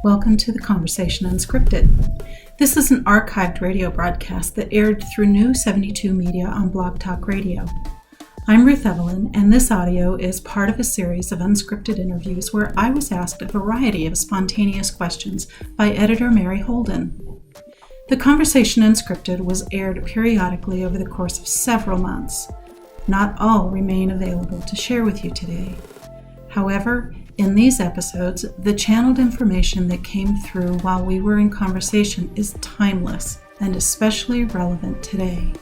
Welcome to the Conversation Unscripted. This is an archived radio broadcast that aired through New72 Media on Blog Talk Radio. I'm Ruth Evelyn, and this audio is part of a series of unscripted interviews where I was asked a variety of spontaneous questions by editor Mary Holden. The Conversation Unscripted was aired periodically over the course of several months. Not all remain available to share with you today. However, in these episodes, the channeled information that came through while we were in conversation is timeless and especially relevant today.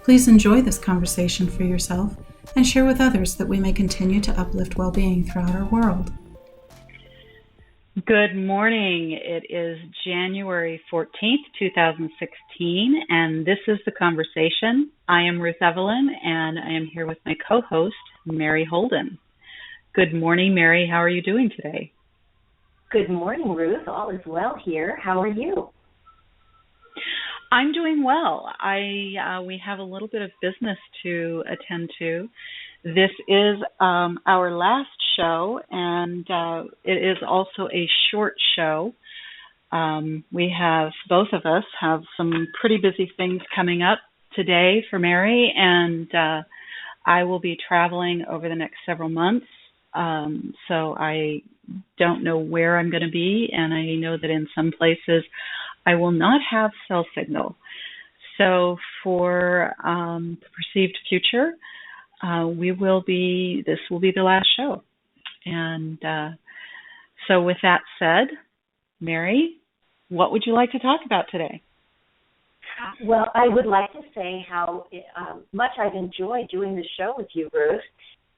Please enjoy this conversation for yourself and share with others that we may continue to uplift well-being throughout our world. Good morning. It is January 14th, 2016, and this is The Conversation. I am Ruth Evelyn, and I am here with my co-host, Mary Holden. Good morning, Mary. How are you doing today? Good morning, Ruth. All is well here. How are you? I'm doing well. We have a little bit of business to attend to. This is our last show, and it is also a short show. Both of us have some pretty busy things coming up today for Mary, and I will be traveling over the next several months. So I don't know where I'm going to be, and I know that in some places I will not have cell signal. So for the perceived future, this will be the last show. And so with that said, Mary, what would you like to talk about today? Well, I would like to say how much I've enjoyed doing the show with you, Ruth.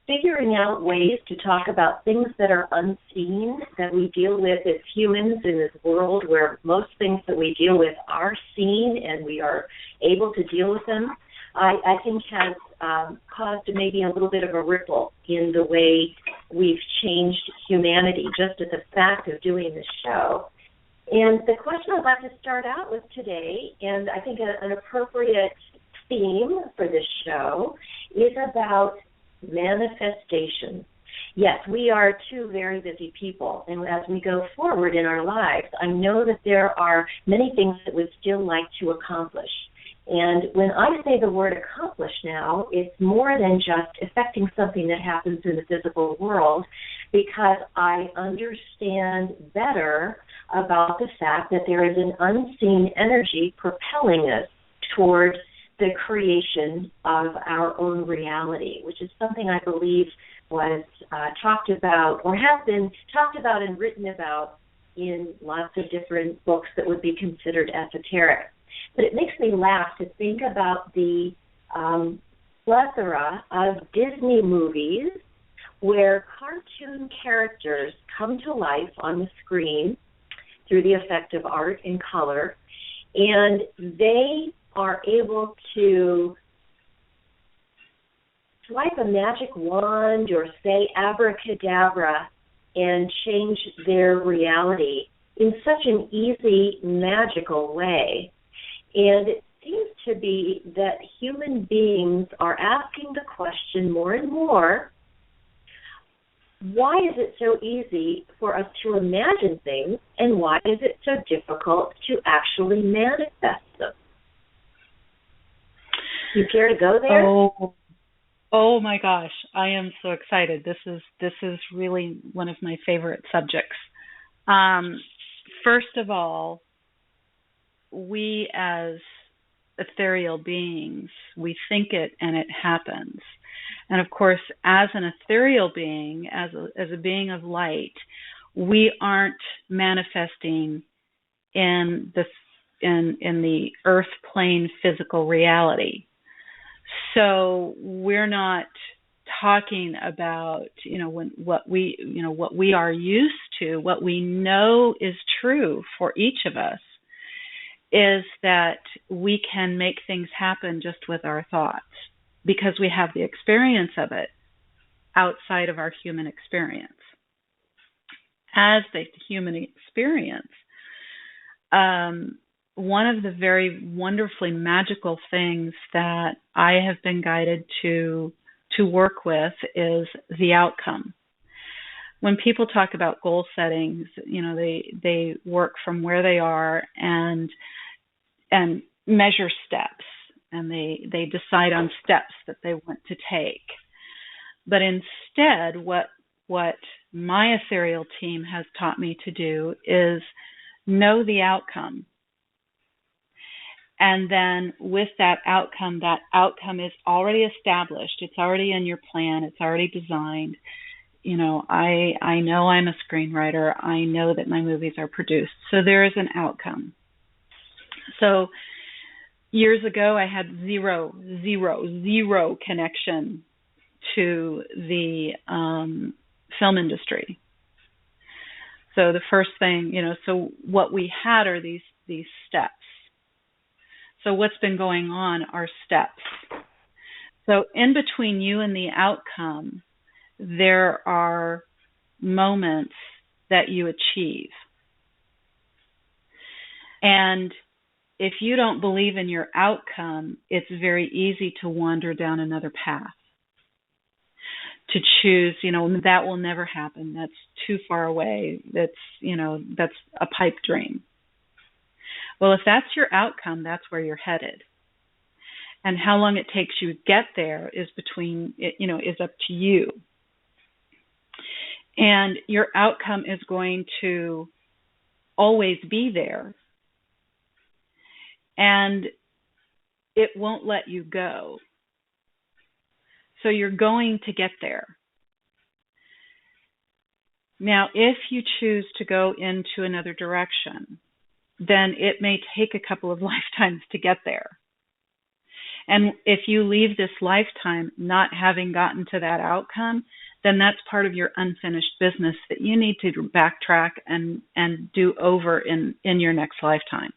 Figuring out ways to talk about things that are unseen, that we deal with as humans in this world where most things that we deal with are seen and we are able to deal with them, I think has caused maybe a little bit of a ripple in the way we've changed humanity just at the fact of doing this show. And the question I'd like to start out with today, and I think an appropriate theme for this show, is about manifestation. Yes, we are two very busy people, and as we go forward in our lives, I know that there are many things that we'd still like to accomplish. And when I say the word accomplish now, it's more than just affecting something that happens in the physical world, because I understand better about the fact that there is an unseen energy propelling us towards the creation of our own reality, which is something I believe was talked about or has been talked about and written about in lots of different books that would be considered esoteric. But it makes me laugh to think about the plethora of Disney movies where cartoon characters come to life on the screen through the effect of art and color, and they are able to swipe a magic wand or say abracadabra and change their reality in such an easy, magical way. And it seems to be that human beings are asking the question more and more, why is it so easy for us to imagine things, and why is it so difficult to actually manifest them? You care to go there? Oh my gosh, I am so excited. This is really one of my favorite subjects. First of all, we as ethereal beings, we think it and it happens. And of course, as an ethereal being, as a being of light, we aren't manifesting in the earth plane physical reality. So we're not talking about, what we are used to, what we know is true for each of us is that we can make things happen just with our thoughts because we have the experience of it outside of our human experience. As the human experience, one of the very wonderfully magical things that I have been guided to work with is the outcome. when people talk about goal settings, they work from where they are and measure steps, and they decide on steps that they want to take. But instead, what my ethereal team has taught me to do is know the outcome. And then with that outcome is already established. It's already in your plan. It's already designed. I know I'm a screenwriter. I know that my movies are produced. So there is an outcome. So years ago, I had zero connection to the film industry. So the first thing, so what we had are these steps. So what's been going on are steps. So in between you and the outcome, there are moments that you achieve. And if you don't believe in your outcome, it's very easy to wander down another path. To choose, that will never happen. That's too far away. That's a pipe dream. Well, if that's your outcome, that's where you're headed. And how long it takes you to get there is up to you. And your outcome is going to always be there. And it won't let you go. So you're going to get there. Now, if you choose to go into another direction, then it may take a couple of lifetimes to get there. And if you leave this lifetime not having gotten to that outcome, then that's part of your unfinished business that you need to backtrack and do over in your next lifetime.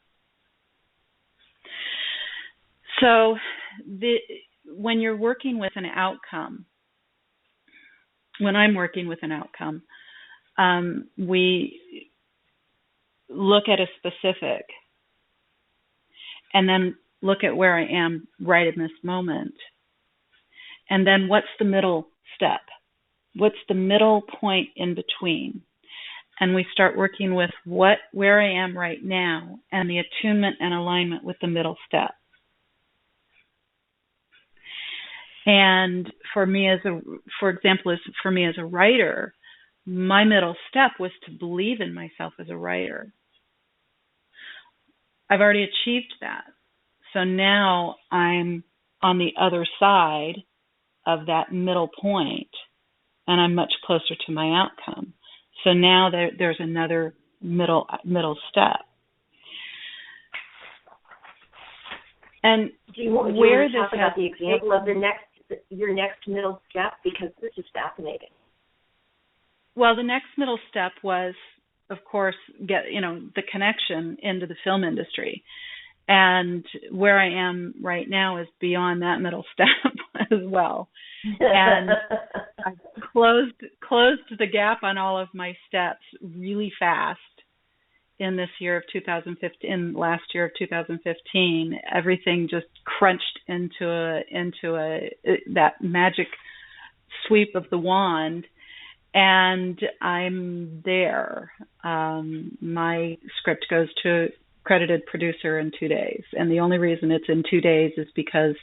So when you're working with an outcome, when I'm working with an outcome, we look at a specific and then look at where I am right in this moment. And then what's the middle step? What's the middle point in between? And we start working with where I am right now and the attunement and alignment with the middle step. And for me as a writer, my middle step was to believe in myself as a writer. I've already achieved that. So now I'm on the other side of that middle point, and I'm much closer to my outcome. So now there's another middle step. And do you want to talk about the example of your next middle step, because this is fascinating? Well, the next middle step was, of course, the connection into the film industry. And where I am right now is beyond that middle step as well. And I closed the gap on all of my steps really fast in this year of 2015. Last year of 2015, everything just crunched into that magic sweep of the wand. And I'm there. My script goes to credited producer in 2 days. And the only reason it's in 2 days is because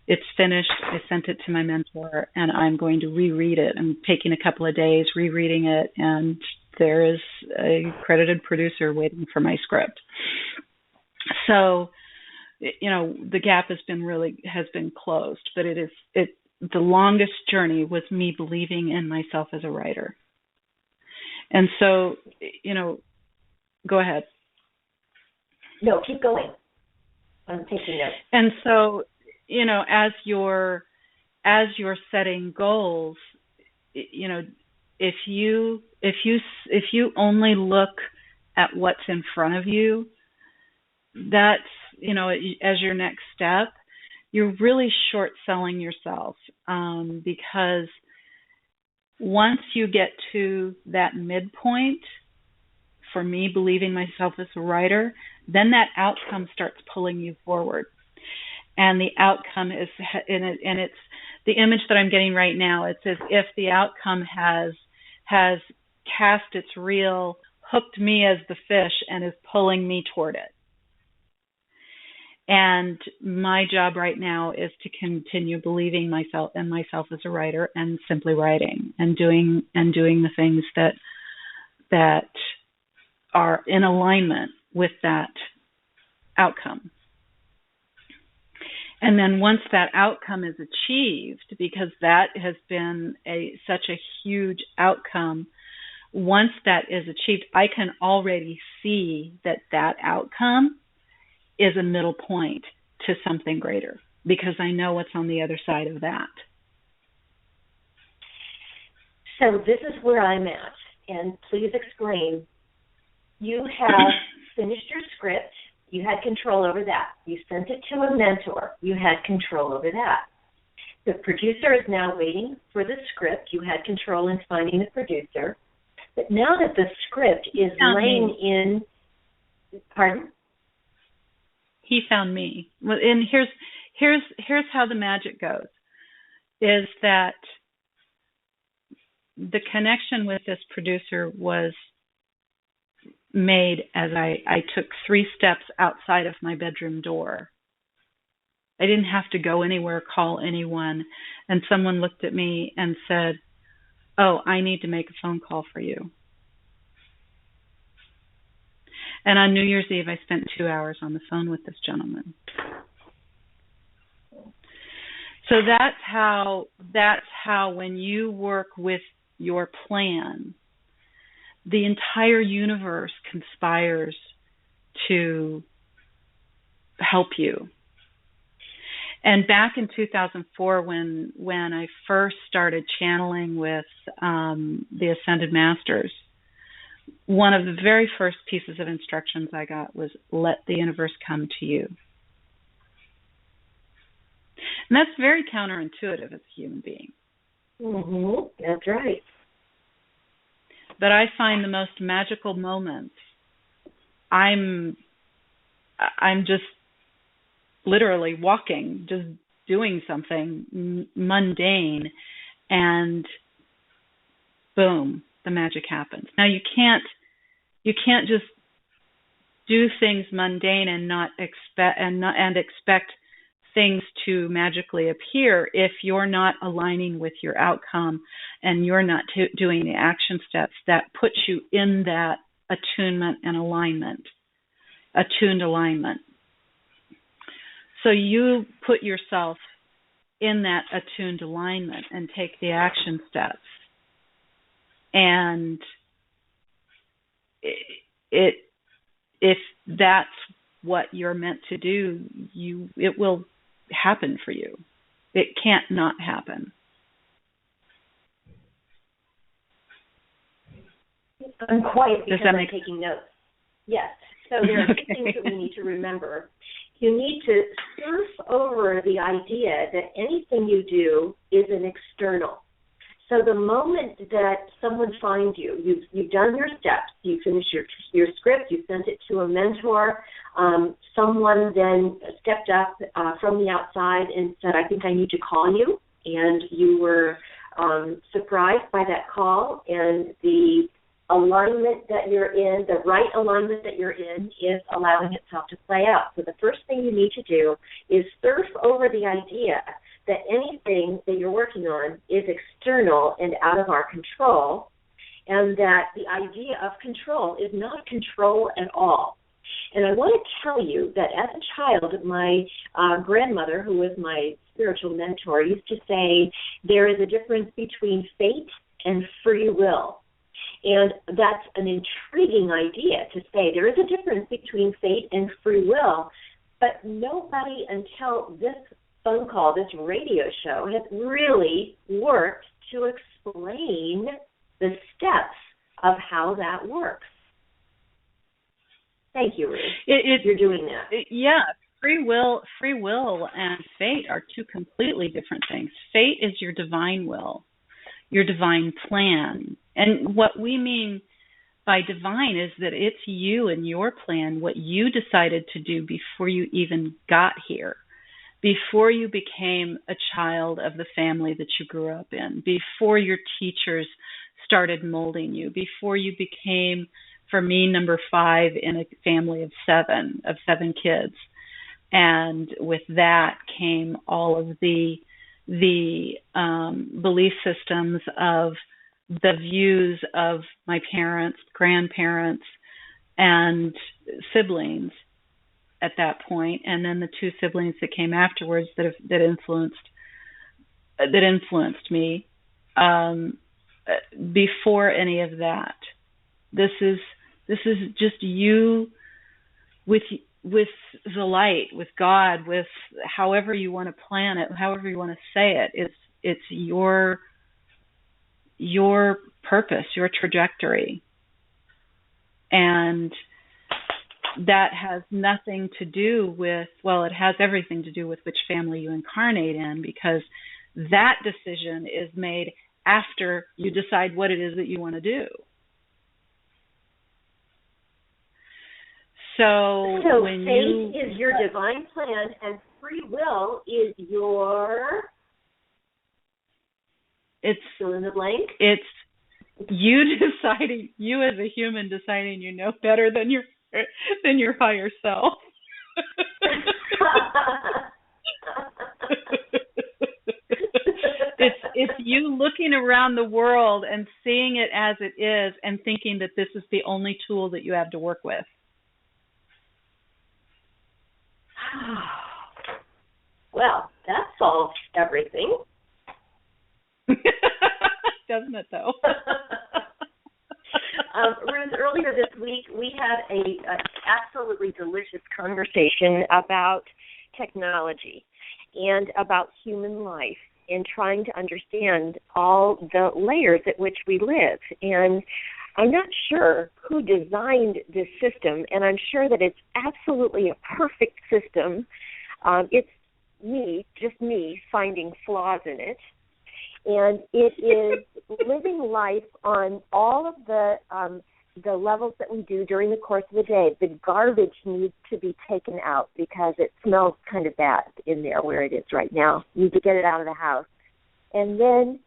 it's finished. I sent it to my mentor, and I'm going to reread it. I'm taking a couple of days rereading it, and there is a credited producer waiting for my script. So, the gap has been closed, but the longest journey was me believing in myself as a writer. And so, go ahead. No, keep going. I'm taking notes. And so, as you're setting goals, if you only look at what's in front of you, that's, as your next step, you're really short selling yourself, because once you get to that midpoint, for me, believing myself as a writer, then that outcome starts pulling you forward. And the outcome is, and it's the image that I'm getting right now. It's as if the outcome has cast its reel, hooked me as the fish, and is pulling me toward it. And my job right now is to continue believing myself as a writer, and simply writing and doing the things that are in alignment with that outcome. And then once that outcome is achieved, because that has been such a huge outcome, once that is achieved, I can already see that outcome is a middle point to something greater, because I know what's on the other side of that. So this is where I'm at, and please explain. You have finished your script. You had control over that. You sent it to a mentor. You had control over that. The producer is now waiting for the script. You had control in finding the producer. But now that the script is laying in, pardon? He found me. And here's how the magic goes, is that the connection with this producer was made as I took 3 steps outside of my bedroom door. I didn't have to go anywhere, call anyone, and someone looked at me and said, "Oh, I need to make a phone call for you." And on New Year's Eve, I spent 2 hours on the phone with this gentleman. So that's how when you work with your plan, the entire universe conspires to help you. And back in 2004, when I first started channeling with the Ascended Masters, one of the very first pieces of instructions I got was, let the universe come to you. And that's very counterintuitive as a human being. Mm-hmm. That's right. But I find the most magical moments, I'm just literally walking, just doing something mundane, and boom, the magic happens. Now you can't just do things mundane and not expect things to magically appear if you're not aligning with your outcome and you're not doing the action steps that put you in that attuned alignment. So you put yourself in that attuned alignment and take the action steps. And if that's what you're meant to do, it will happen for you. It can't not happen. I'm quiet because I'm taking notes. Yes. So there are two things that we need to remember. You need to surf over the idea that anything you do is an external. So the moment that someone finds you, you've done your steps, you finished your script, you sent it to a mentor, someone then stepped up from the outside and said, I think I need to call you, and you were surprised by that call, and the alignment that you're in, the right alignment that you're in, is allowing itself to play out. So the first thing you need to do is surf over the idea that anything that you're working on is external and out of our control, and that the idea of control is not control at all. And I want to tell you that as a child, my grandmother, who was my spiritual mentor, used to say there is a difference between fate and free will. And that's an intriguing idea to say there is a difference between fate and free will, but nobody until this phone call, this radio show, has really worked to explain the steps of how that works. Thank you, Ruth. You're doing that. Yeah, free will and fate are two completely different things. Fate is your divine will, your divine plan. And what we mean by divine is that it's you and your plan, what you decided to do before you even got here, before you became a child of the family that you grew up in, before your teachers started molding you, before you became, for me, number 5 in a family of seven kids. And with that came all of the belief systems of the views of my parents, grandparents, and siblings at that point, and then the 2 siblings that came afterwards that influenced me. Before any of that, this is just you with the light, with God, with however you want to plan it, however you want to say it. It's your purpose, your trajectory, and that has nothing to do with, well, it has everything to do with which family you incarnate in, because that decision is made after you decide what it is that you want to do. So when faith is your divine plan, and free will is your... It's fill in the blank. It's you deciding, you as a human deciding you know better than your higher self. It's you looking around the world and seeing it as it is and thinking that this is the only tool that you have to work with. Well, that solves everything. Doesn't it, though? Ruth, earlier this week, we had a absolutely delicious conversation about technology and about human life and trying to understand all the layers at which we live. And I'm not sure who designed this system, and I'm sure that it's absolutely a perfect system. It's me, just me, finding flaws in it. And it is living life on all of the levels that we do during the course of the day. The garbage needs to be taken out because it smells kind of bad in there where it is right now. You need to get it out of the house. And then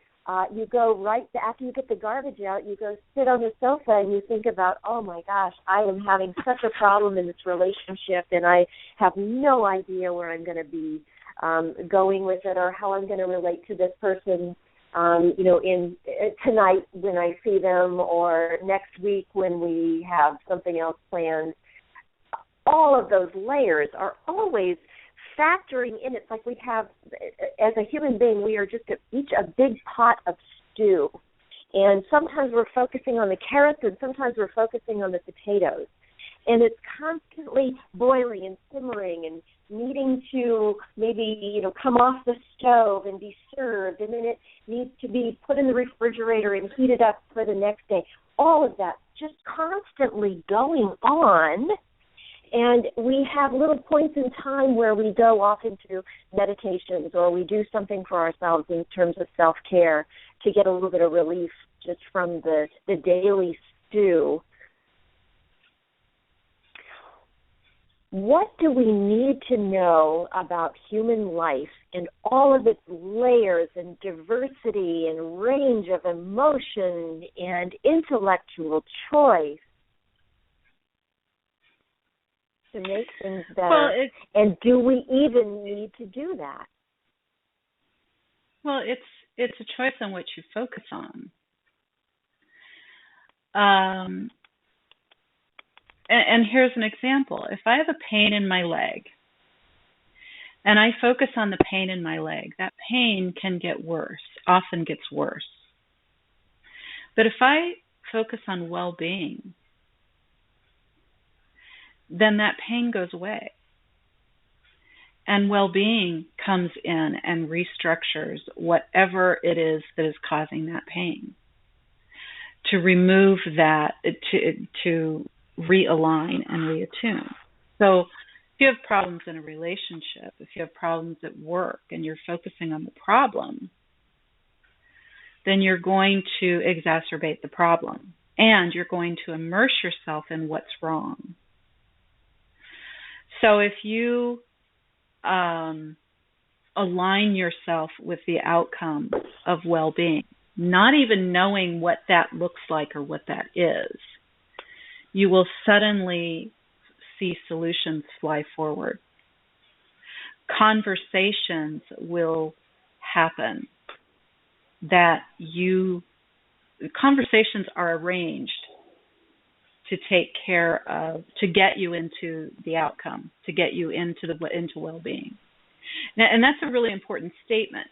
you go right after you get the garbage out, you go sit on the sofa and you think about, oh my gosh, I am having such a problem in this relationship, and I have no idea where I'm going to be going with it, or how I'm going to relate to this person, in tonight when I see them, or next week when we have something else planned. All of those layers are always factoring in. It's like we have, as a human being, we are just each a big pot of stew. And sometimes we're focusing on the carrots, and sometimes we're focusing on the potatoes. And it's constantly boiling and simmering and needing to maybe, come off the stove and be served. And then it needs to be put in the refrigerator and heated up for the next day. All of that just constantly going on. And we have little points in time where we go off into meditations, or we do something for ourselves in terms of self-care to get a little bit of relief just from the daily stew. What do we need to know about human life and all of its layers and diversity and range of emotion and intellectual choice to make things better? Well, and do we even need to do that? Well, it's a choice on what you focus on. And here's an example. If I have a pain in my leg and I focus on the pain in my leg, that pain can get worse, often gets worse. But if I focus on well-being, then that pain goes away. And well-being comes in and restructures whatever it is that is causing that pain, to remove that, to realign and reattune. So if you have problems in a relationship, if you have problems at work and you're focusing on the problem, then you're going to exacerbate the problem, and you're going to immerse yourself in what's wrong. So if you align yourself with the outcome of well-being, not even knowing what that looks like or what that is, you will suddenly see solutions fly forward. Conversations will happen conversations are arranged to take care of, to get you into the outcome, to get you into well-being. Now, and that's a really important statement.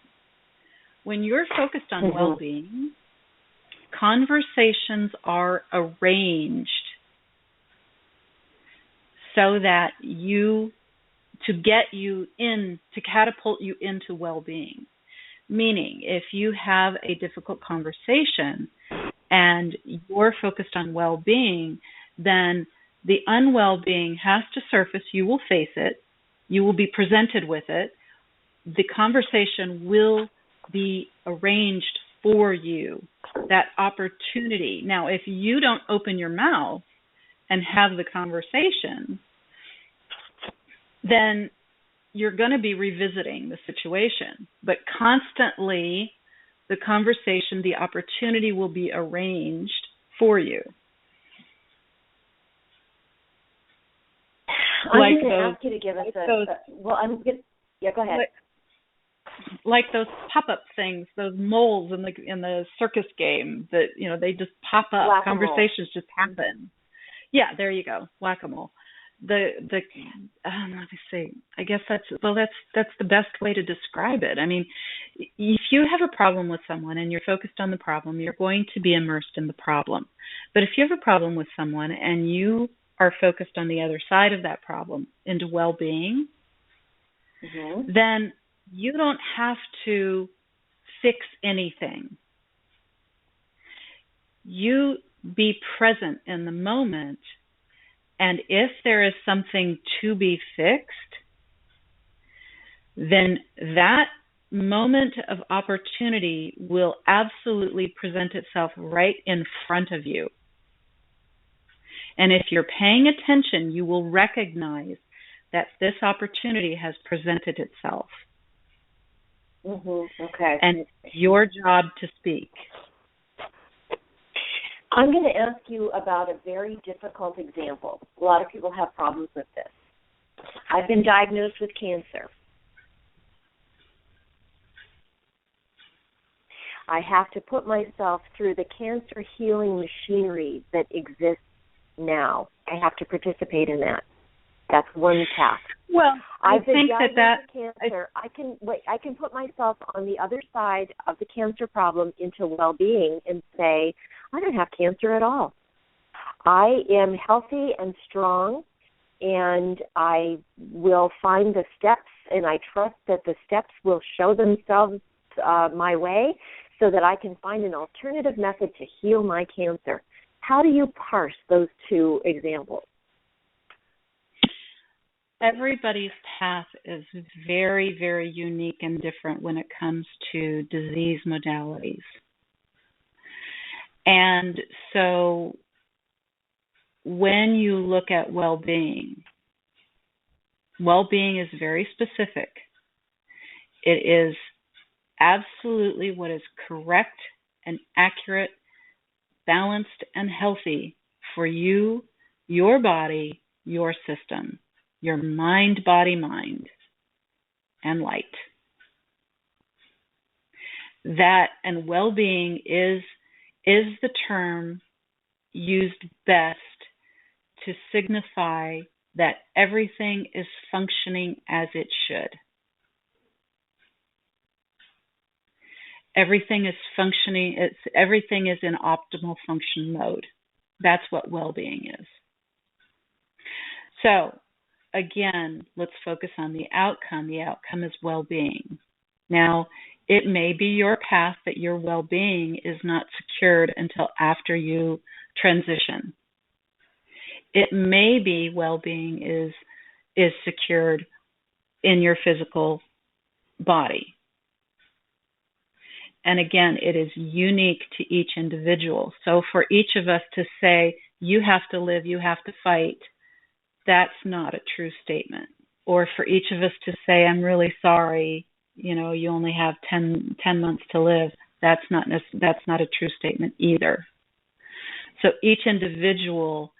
When you're focused on well-being, conversations are arranged so that to get you in, to catapult you into well-being. Meaning, if you have a difficult conversation and you're focused on well-being, then the unwell-being has to surface. You will face it. You will be presented with it. The conversation will be arranged for you, that opportunity. Now, if you don't open your mouth and have the conversation, then you're going to be revisiting the situation. But constantly, the conversation, the opportunity will be arranged for you. I'm going to ask you to give us go ahead. Like those pop-up things, those moles in the circus game that, they just pop up. Whack-a-mole. Conversations just happen. Yeah, there you go. Whack-a-mole. Let me see. I guess that's the best way to describe it. I mean, if you have a problem with someone and you're focused on the problem, you're going to be immersed in the problem. But if you have a problem with someone and you are focused on the other side of that problem into well-being, then you don't have to fix anything. You be present in the moment, and if there is something to be fixed, then that moment of opportunity will absolutely present itself right in front of you. And if you're paying attention, you will recognize that this opportunity has presented itself. Okay. And it's your job to speak. I'm going to ask you about a very difficult example. A lot of people have problems with this. I've been diagnosed with cancer. I have to put myself through the cancer healing machinery that exists now. I have to participate in that. That's one task. Well, I think that cancer. I can put myself on the other side of the cancer problem into well-being and say, I don't have cancer at all. I am healthy and strong, and I will find the steps, and I trust that the steps will show themselves my way so that I can find an alternative method to heal my cancer. How do you parse those two examples? Everybody's path is very, very unique and different when it comes to disease modalities. And so when you look at well-being is very specific. It is absolutely what is correct and accurate, balanced and healthy for you, your body, your system, your mind, body, mind, and light. That and well-being is the term used best to signify that everything is functioning as it should. Everything is functioning, everything is in optimal function mode. That's what well-being is. So, again, let's focus on the outcome. The outcome is well-being. Now, it may be your path that your well-being is not secured until after you transition. It may be well-being is secured in your physical body. And again, it is unique to each individual. So for each of us to say, you have to live, you have to fight, that's not a true statement. Or for each of us to say, I'm really sorry, you only have 10 months to live, That's not a true statement either. So each individual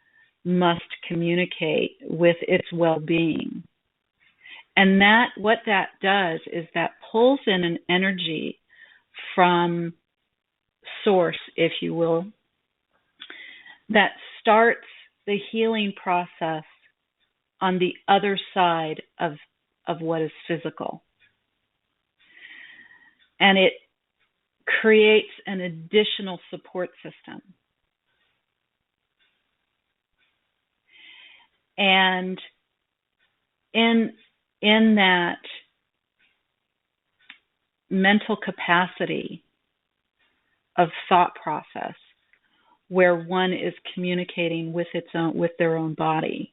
must communicate with its well-being. And what that does is that pulls in an energy from source, if you will, that starts the healing process on the other side of what is physical. And it creates an additional support system. And in that mental capacity of thought process, where one is communicating with their own body,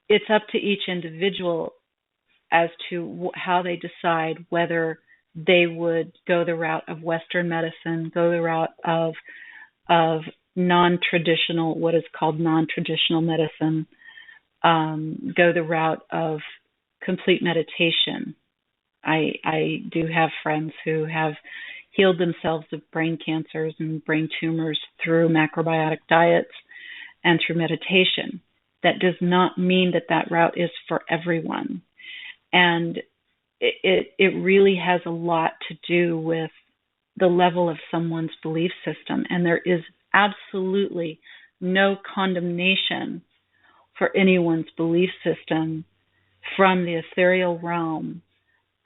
it's up to each individual as to how they decide whether they would go the route of Western medicine, go the route of non-traditional, what is called non-traditional medicine, go the route of complete meditation. I do have friends who have healed themselves of brain cancers and brain tumors through macrobiotic diets and through meditation. That does not mean that route is for everyone. And it really has a lot to do with the level of someone's belief system. And there is absolutely no condemnation for anyone's belief system from the ethereal realm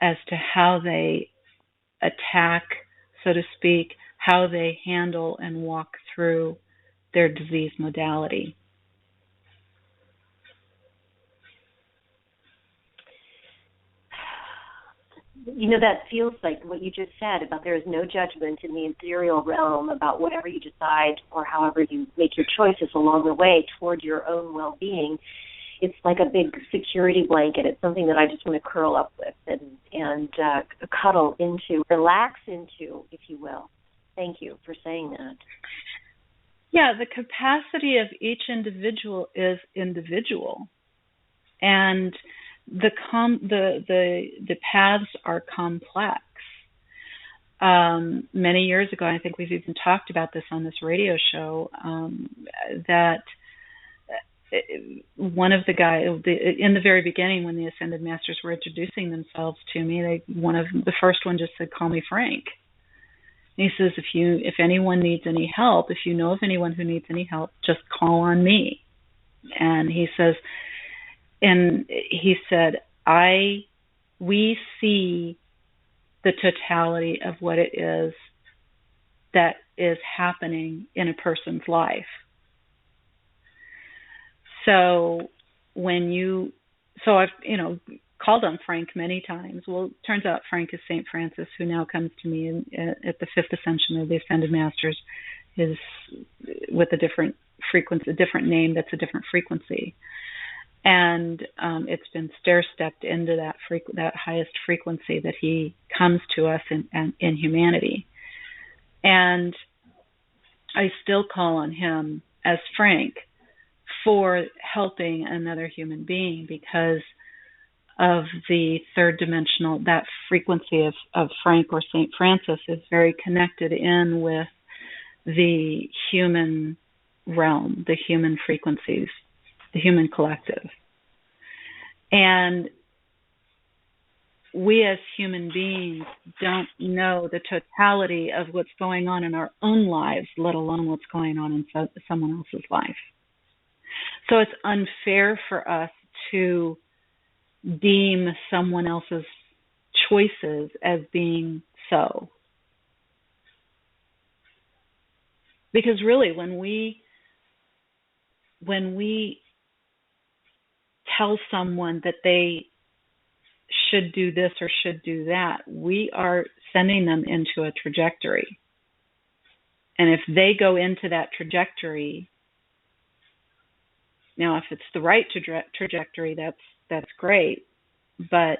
as to how they attack, so to speak, how they handle and walk through their disease modality. You know, that feels like what you just said about there is no judgment in the ethereal realm about whatever you decide or however you make your choices along the way toward your own well-being. It's like a big security blanket. It's something that I just want to curl up with and cuddle into, relax into, if you will. Thank you for saying that. Yeah, the capacity of each individual is individual. And the paths are complex. Many years ago, I think we've even talked about this on this radio show, that one of the guys, in the very beginning when the Ascended Masters were introducing themselves to me, the first one just said, "Call me Frank." And he says, if anyone needs any help, if you know of anyone who needs any help, just call on me. And he said, we see the totality of what it is that is happening in a person's life. So I've called on Frank many times. Well, it turns out Frank is St. Francis, who now comes to me at the fifth ascension of the Ascended Masters, is with a different frequency, a different name that's a different frequency. And it's been stair-stepped into that highest frequency that he comes to us in humanity. And I still call on him as Frank for helping another human being because of the third dimensional, that frequency of Frank or St. Francis is very connected in with the human realm, the human frequencies, the human collective. And we as human beings don't know the totality of what's going on in our own lives, let alone what's going on in someone else's life. So it's unfair for us to deem someone else's choices as being so. Because really, when we tell someone that they should do this or should do that, we are sending them into a trajectory. And if they go into that trajectory, now if it's the right trajectory, that's great, but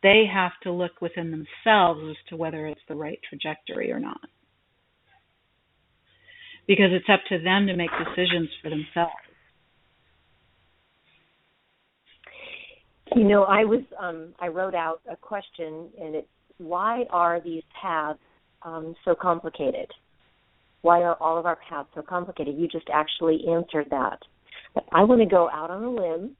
they have to look within themselves as to whether it's the right trajectory or not. Because it's up to them to make decisions for themselves. You know, I wrote out a question, and it's why are these paths so complicated? Why are all of our paths so complicated? You just actually answered that. But I want to go out on a limb,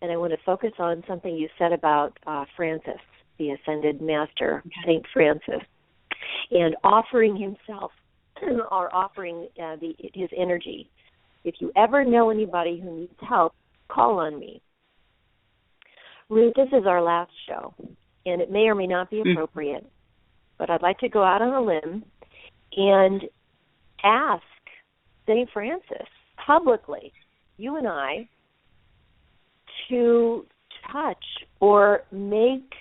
and I want to focus on something you said about Francis, the Ascended Master, St. Francis, and offering himself or offering his energy. If you ever know anybody who needs help, call on me. Ruth, this is our last show, and it may or may not be appropriate, but I'd like to go out on a limb and ask St. Francis publicly, you and I, to touch or make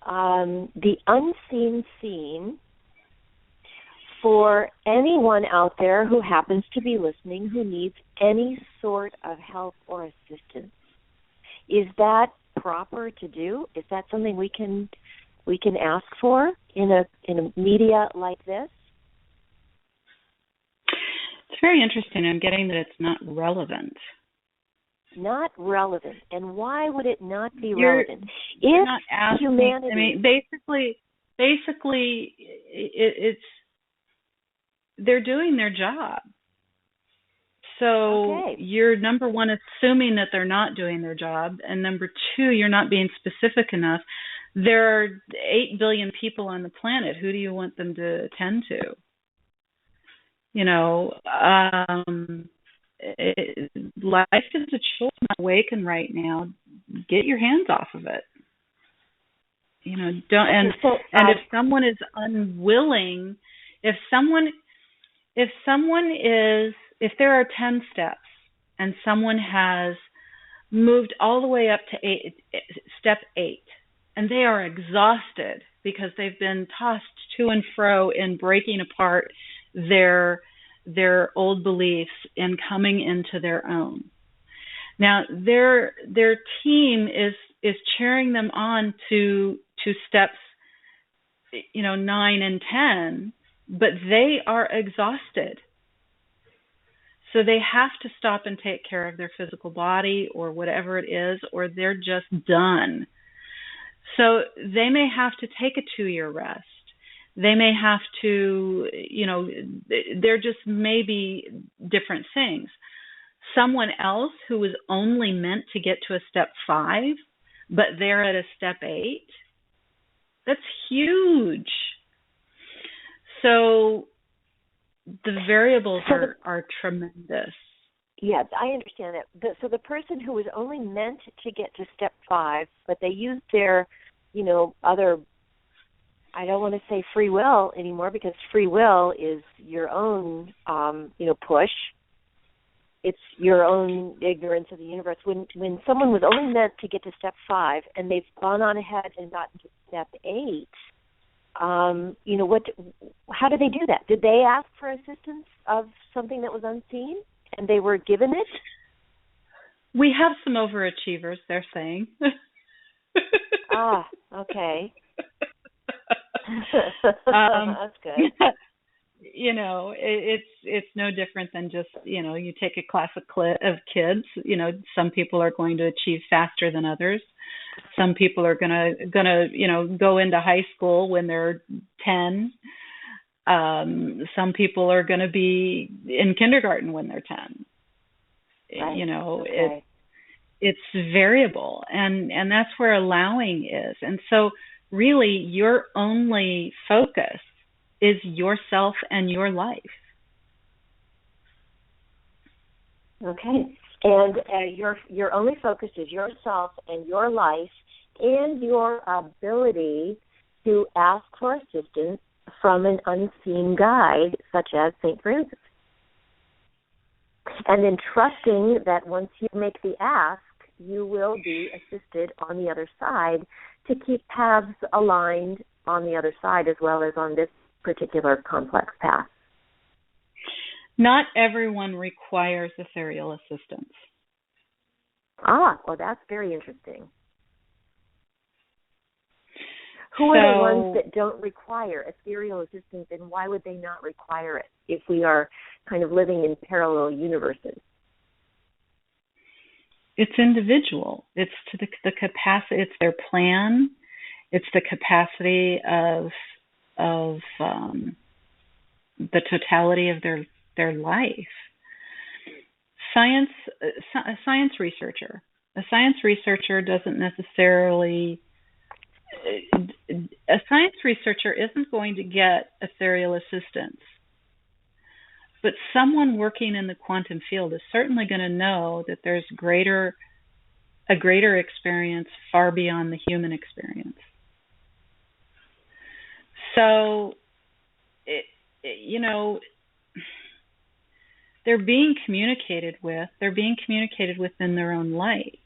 the unseen seen for anyone out there who happens to be listening who needs any sort of help or assistance. Is that proper to do? Is that something we can ask for in a media like this? It's very interesting. I'm getting that it's not relevant. Not relevant. And why would it not be relevant? You're If not asking, humanity... I mean, basically, it's they're doing their job. So you're, number one, assuming that they're not doing their job, and number two, you're not being specific enough. There are 8 billion people on the planet. Who do you want them to attend to? You know, life is a choice. Awaken right now. Get your hands off of it. You know, don't. And if someone is unwilling, if there are 10 steps and someone has moved all the way up to step 8, and they are exhausted because they've been tossed to and fro in breaking apart their old beliefs and coming into their own. Now their team is cheering them on to steps 9 and 10, but they are exhausted. So they have to stop and take care of their physical body or whatever it is, or they're just done. So they may have to take a 2-year rest. They may have to, there just may be different things. Someone else who was only meant to get to a step 5, but they're at a step 8, that's huge. So the variables are tremendous. Yes, I understand that. So the person who was only meant to get to step 5, but they used their, other, I don't want to say free will anymore, because free will is your own, push. It's your own ignorance of the universe. When someone was only meant to get to step 5 and they've gone on ahead and gotten to step 8, how do they do that? Did they ask for assistance of something that was unseen and they were given it? We have some overachievers, they're saying. Okay. That's good. It's no different than just, you take a class of kids. Some people are going to achieve faster than others. Some people are gonna go into high school when they're 10. Some people are going to be in kindergarten when they're 10. Right. It's variable, and that's where allowing is. And so really your only focus is yourself and your life. Okay. And your only focus is yourself and your life and your ability to ask for assistance from an unseen guide such as St. Francis. And then trusting that once you make the ask, you will be assisted on the other side to keep paths aligned on the other side as well as on this particular complex path. Not everyone requires ethereal assistance. Well, that's very interesting. Who are the ones that don't require ethereal assistance, and why would they not require it if we are kind of living in parallel universes? It's individual. It's to the capacity. It's their plan. It's the capacity of the totality of their life. A science researcher doesn't necessarily. A science researcher isn't going to get ethereal assistance, but someone working in the quantum field is certainly going to know that there's a greater experience far beyond the human experience. So, they're being communicated with. They're being communicated with in their own light.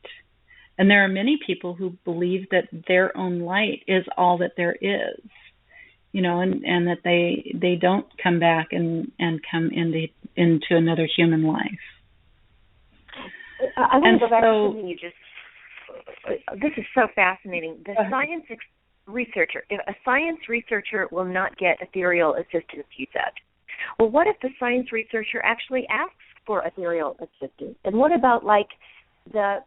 And there are many people who believe that their own light is all that there is, and that they don't come back and come into another human life. I want to go back to something you just. This is so fascinating. The science researcher, if a science researcher will not get ethereal assistance, you said. Well, what if the science researcher actually asks for ethereal assistance? And what about the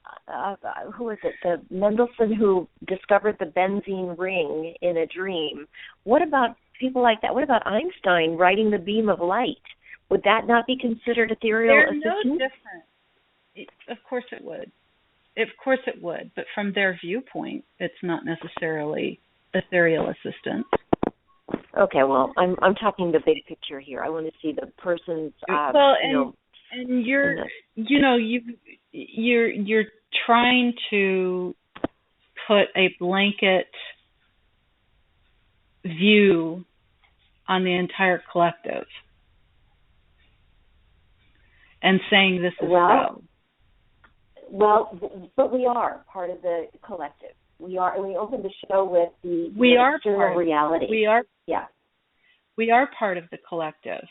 Mendelssohn who discovered the benzene ring in a dream? What about people like that? What about Einstein writing the beam of light? Would that not be considered ethereal assistance? They're no different. Of course it would. Of course it would. But from their viewpoint, it's not necessarily ethereal assistance. Okay, well, I'm talking the big picture here. I want to see the person's. And you're trying to put a blanket view on the entire collective and saying this is so. Well, but we are part of the collective. We are, and we opened the show with the external reality. We are part of the collective,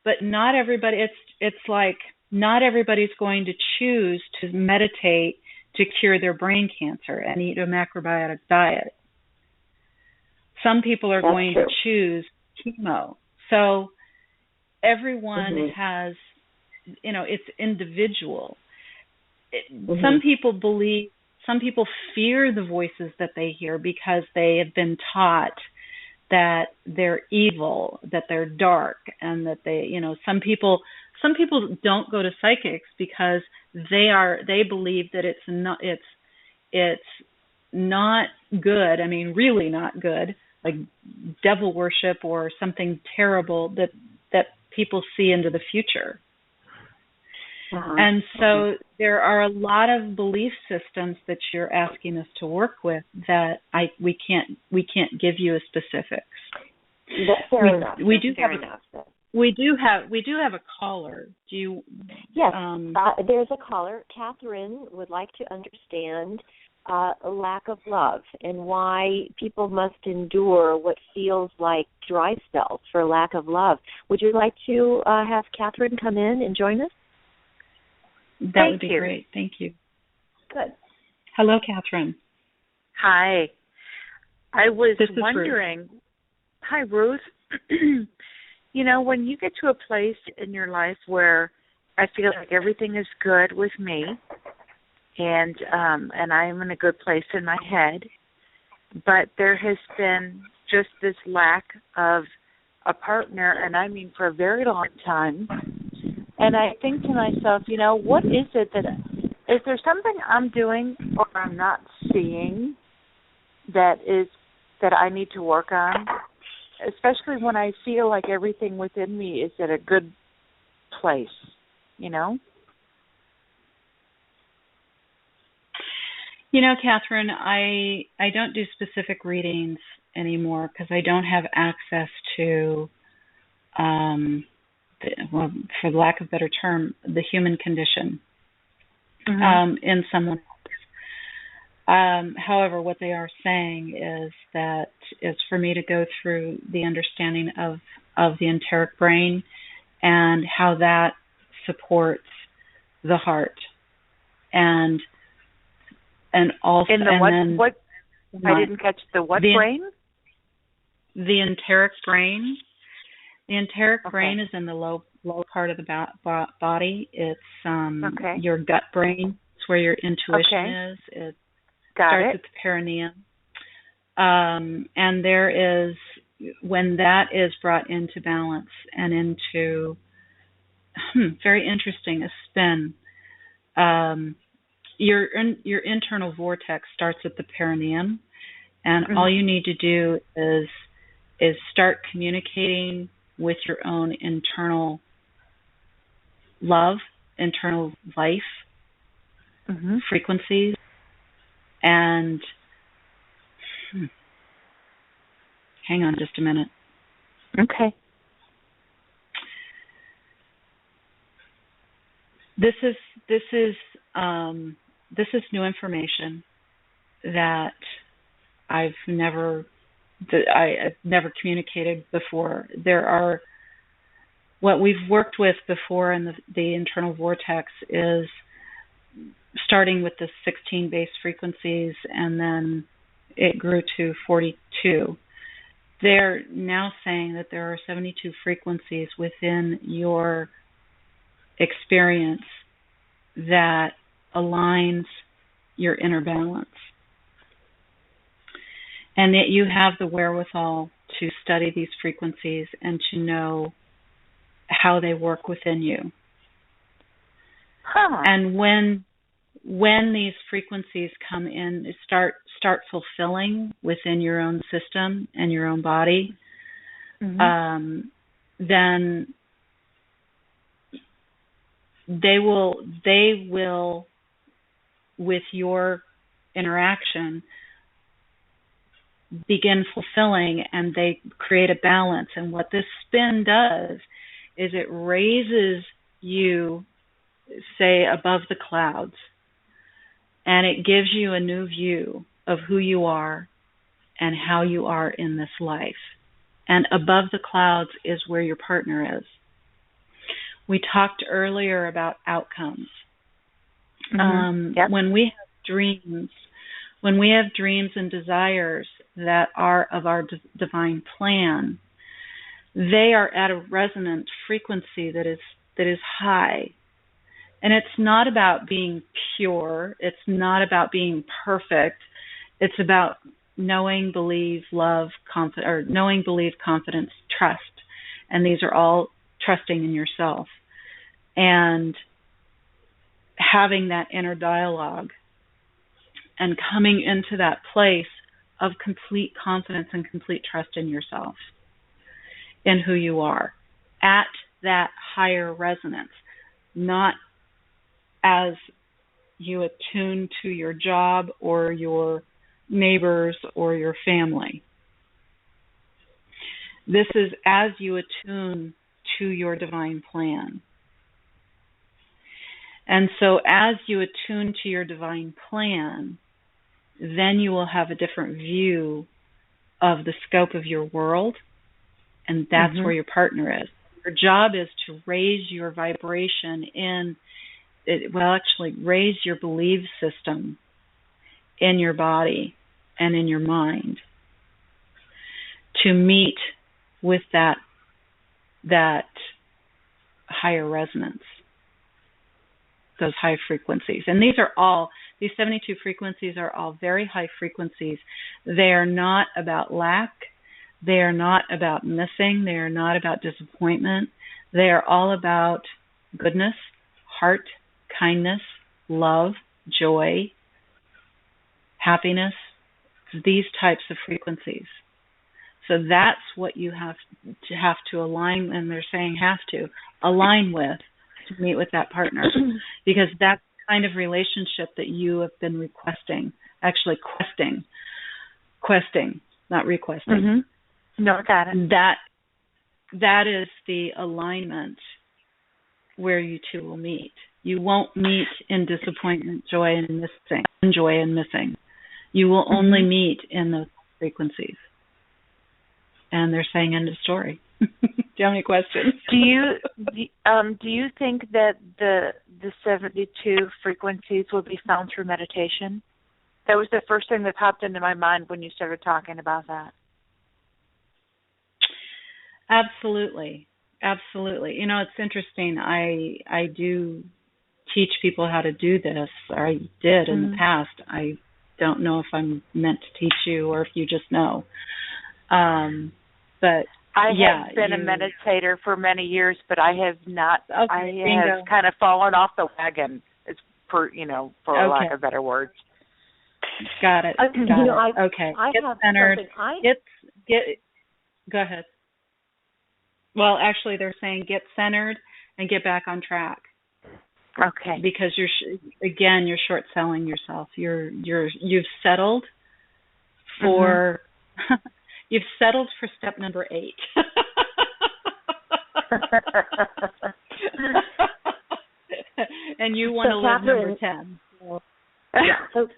but not everybody. It's like not everybody's going to choose to meditate to cure their brain cancer and eat a macrobiotic diet. Some people are going to choose chemo. So everyone has, it's individual. Some people fear the voices that they hear because they have been taught that they're evil, that they're dark, and that they, some people don't go to psychics because they believe that it's not good. I mean, really not good, like devil worship or something terrible that people see into the future. And so there are a lot of belief systems that you're asking us to work with that we can't give you a specifics. Fair enough. We do have a caller. Do you? Yes, there's a caller. Catherine would like to understand a lack of love and why people must endure what feels like dry spells for lack of love. Would you like to have Catherine come in and join us? That would be great. Thank you. Good. Hello, Catherine. Hi. I was wondering. Ruth. Hi, Ruth. When you get to a place in your life where I feel like everything is good with me, and I'm in a good place in my head, but there has been just this lack of a partner, and I mean for a very long time. And I think to myself, what is it is there something I'm doing or I'm not seeing that I need to work on, especially when I feel like everything within me is at a good place, Catherine, I don't do specific readings anymore because I don't have access to for lack of a better term, the human condition in someone else. However, what they are saying is that it's for me to go through the understanding of the enteric brain and how that supports the heart, and also what I didn't catch the what brain? The enteric brain. The enteric brain is in the low part of the body. It's your gut brain. It's where your intuition is. It starts at the perineum. And there is, when that is brought into balance and into, very interesting, a spin, your internal vortex starts at the perineum, and all you need to do is start communicating with your own internal love, internal life, frequencies, and hang on just a minute. Okay. This is new information that I've never communicated before. There are, what we've worked with before in the internal vortex is starting with the 16 base frequencies, and then it grew to 42. They're now saying that there are 72 frequencies within your experience that aligns your inner balance, and that you have the wherewithal to study these frequencies and to know how they work within you. And when these frequencies come in, start fulfilling within your own system and your own body, then they will, with your interaction, begin fulfilling, and they create a balance. And what this spin does is it raises you, say, above the clouds, and it gives you a new view of who you are and how you are in this life. And above the clouds is where your partner is. We talked earlier about outcomes. When we have dreams and desires that are of our divine plan, they are at a resonant frequency that is high. And it's not about being pure. It's not about being perfect. It's about knowing, believe, love, knowing, believe, confidence, trust. And these are all trusting in yourself and having that inner dialogue and coming into that place of complete confidence and complete trust in yourself, in who you are, at that higher resonance, not as you attune to your job or your neighbors or your family. This is as you attune to your divine plan. And so as you attune to your divine plan, then you will have a different view of the scope of your world, and that's where your partner is. Your job is to raise your vibration raise your belief system in your body and in your mind to meet with that higher resonance, those high frequencies. And these 72 frequencies are all very high frequencies. They are not about lack. They are not about missing. They are not about disappointment. They are all about goodness, heart, kindness, love, joy, happiness, these types of frequencies. So that's what you have to align, and they're saying have to align with to meet with that partner, because that's the kind of relationship that you have been requesting, actually questing, not requesting. No, got it. That is the alignment where you two will meet. You won't meet in disappointment, joy, and missing. You will only meet in those frequencies. And they're saying end of story. Do you have any questions? Do you think that the 72 frequencies will be found through meditation? That was the first thing that popped into my mind when you started talking about that. Absolutely. You know, it's interesting. I do teach people how to do this, or I did in the past. don't know if I'm meant to teach you or if you just know. But I have been a meditator for many years, but I have not. Okay, I have kind of fallen off the wagon, for lack of better words. Got it. Okay. Get centered. Go ahead. Well, actually, they're saying get centered and get back on track. Okay. Because you're short selling yourself. You've settled for you've settled for step number 8. And you want to live number 10. So,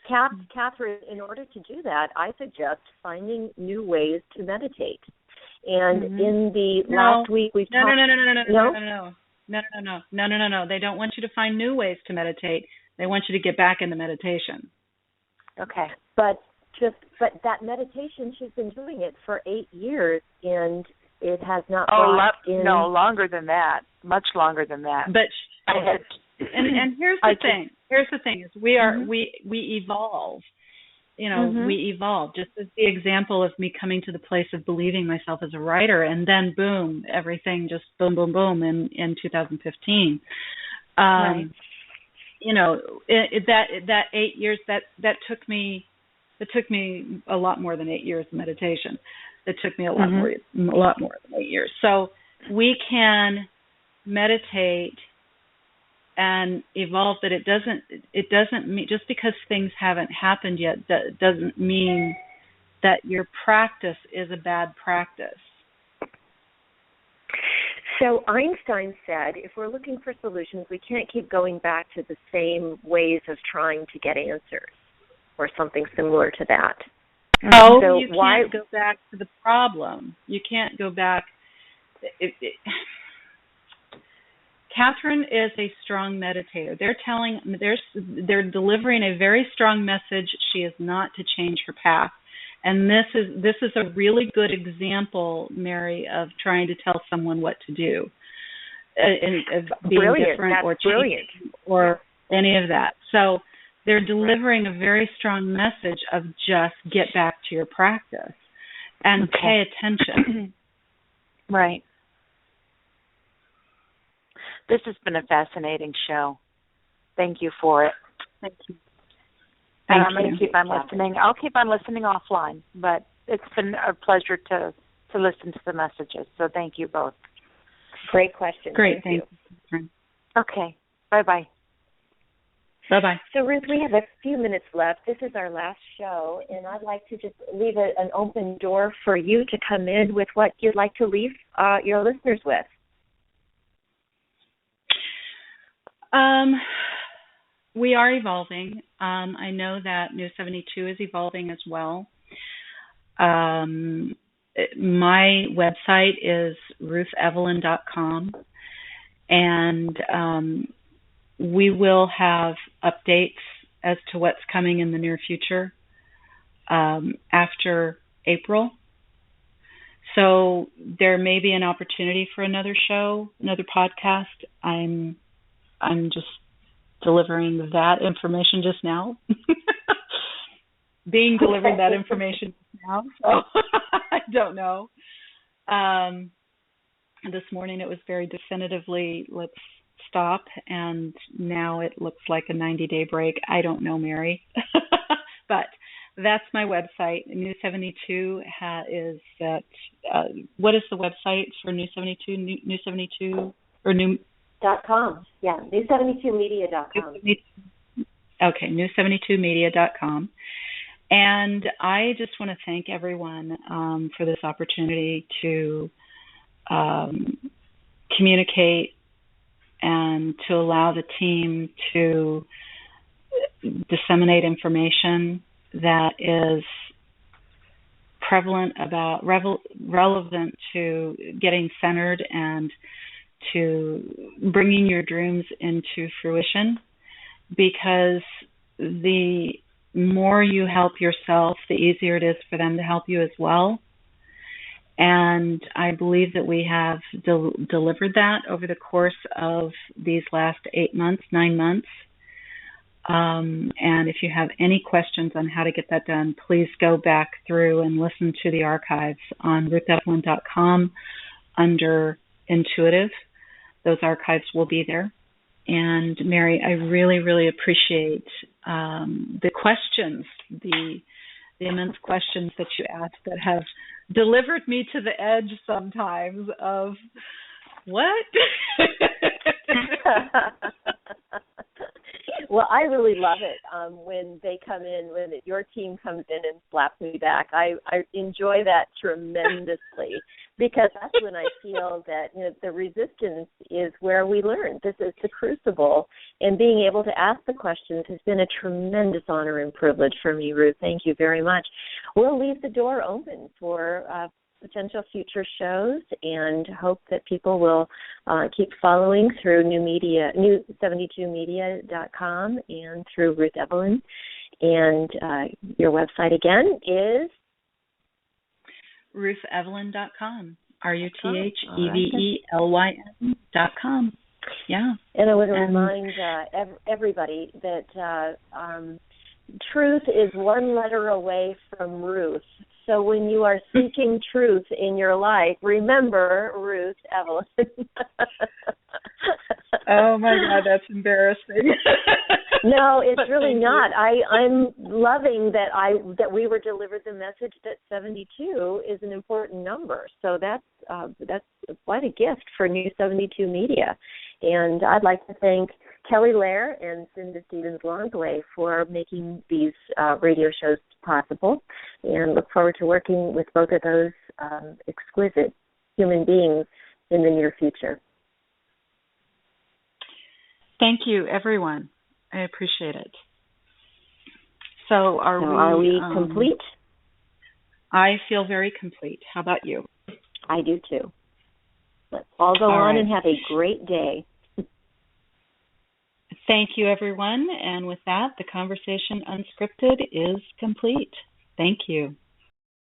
Catherine, in order to do that, I suggest finding new ways to meditate. And in the last week, we've talked... No. They don't want you to find new ways to meditate. They want you to get back into meditation. Okay. But that meditation, she's been doing it for 8 years, and it has not No, longer than that. Much longer than that. But and here's the thing. Here's the thing is we evolve. We evolve. Just as the example of me coming to the place of believing myself as a writer, and then boom, everything just boom, boom, boom in 2015. Right. That 8 years that took me a lot more than 8 years of meditation. It took me a lot more than 8 years. So we can meditate and evolve, but it doesn't mean, just because things haven't happened yet, that doesn't mean that your practice is a bad practice. So Einstein said, if we're looking for solutions, we can't keep going back to the same ways of trying to get answers, or something similar to that. Oh, so you can't go back to the problem. You can't go back. Catherine is a strong meditator. They're delivering a very strong message. She is not to change her path. And this is a really good example, Mary, of trying to tell someone what to do, of being different or changing or any of that. So they're delivering a very strong message of just get back to your practice and pay attention. Right. This has been a fascinating show. Thank you for it. Thank you. I'm going to keep on listening. I'll keep on listening offline, but it's been a pleasure to listen to the messages. So thank you both. Great question. Great. Thank you. Okay. Bye-bye. Bye-bye. So, Ruth, we have a few minutes left. This is our last show, and I'd like to just leave an open door for you to come in with what you'd like to leave your listeners with. We are evolving. I know that New72 is evolving as well. My website is ruthevelyn.com, and we will have updates as to what's coming in the near future after April. So there may be an opportunity for another show, another podcast. I'm just delivering that information just now. Being delivered that information now, so I don't know. This morning it was very definitively, let's stop, and now it looks like a 90-day break. I don't know, Mary. But that's my website. New72 is that. What is the website for New72? New72 or New... .com. Yeah, New72Media.com. Okay, New72Media.com. And I just want to thank everyone for this opportunity to communicate and to allow the team to disseminate information that is relevant to getting centered and to bringing your dreams into fruition, because the more you help yourself, the easier it is for them to help you as well. And I believe that we have delivered that over the course of these last 9 months. And if you have any questions on how to get that done, please go back through and listen to the archives on ruthevelyn.com under Intuitive. Those archives will be there. And Mary, I really, really appreciate the questions, the immense questions that you asked that have delivered me to the edge sometimes of what? Well, I really love it when they come in, when your team comes in and slaps me back. I enjoy that tremendously because that's when I feel that the resistance is where we learn. This is the crucible, and being able to ask the questions has been a tremendous honor and privilege for me, Ruth. Thank you very much. We'll leave the door open for potential future shows and hope that people will keep following through New72Media.com and through Ruth Evelyn. And your website again is? RuthEvelyn.com. RuthEvelyn.com. Yeah. And I would remind everybody that truth is one letter away from Ruth. So when you are seeking truth in your life, remember Ruth Evelyn. Oh my God, that's embarrassing. No, it's really not. I'm loving that we were delivered the message that 72 is an important number. So that's quite a gift for New72 Media. And I'd like to thank Kelly Lair and Cinda Stevens-Longway for making these radio shows possible, and look forward to working with both of those exquisite human beings in the near future. Thank you, everyone. I appreciate it. So are we complete? I feel very complete. How about you? I do too. Let's all go on and have a great day. Thank you, everyone. And with that, the conversation unscripted is complete. Thank you.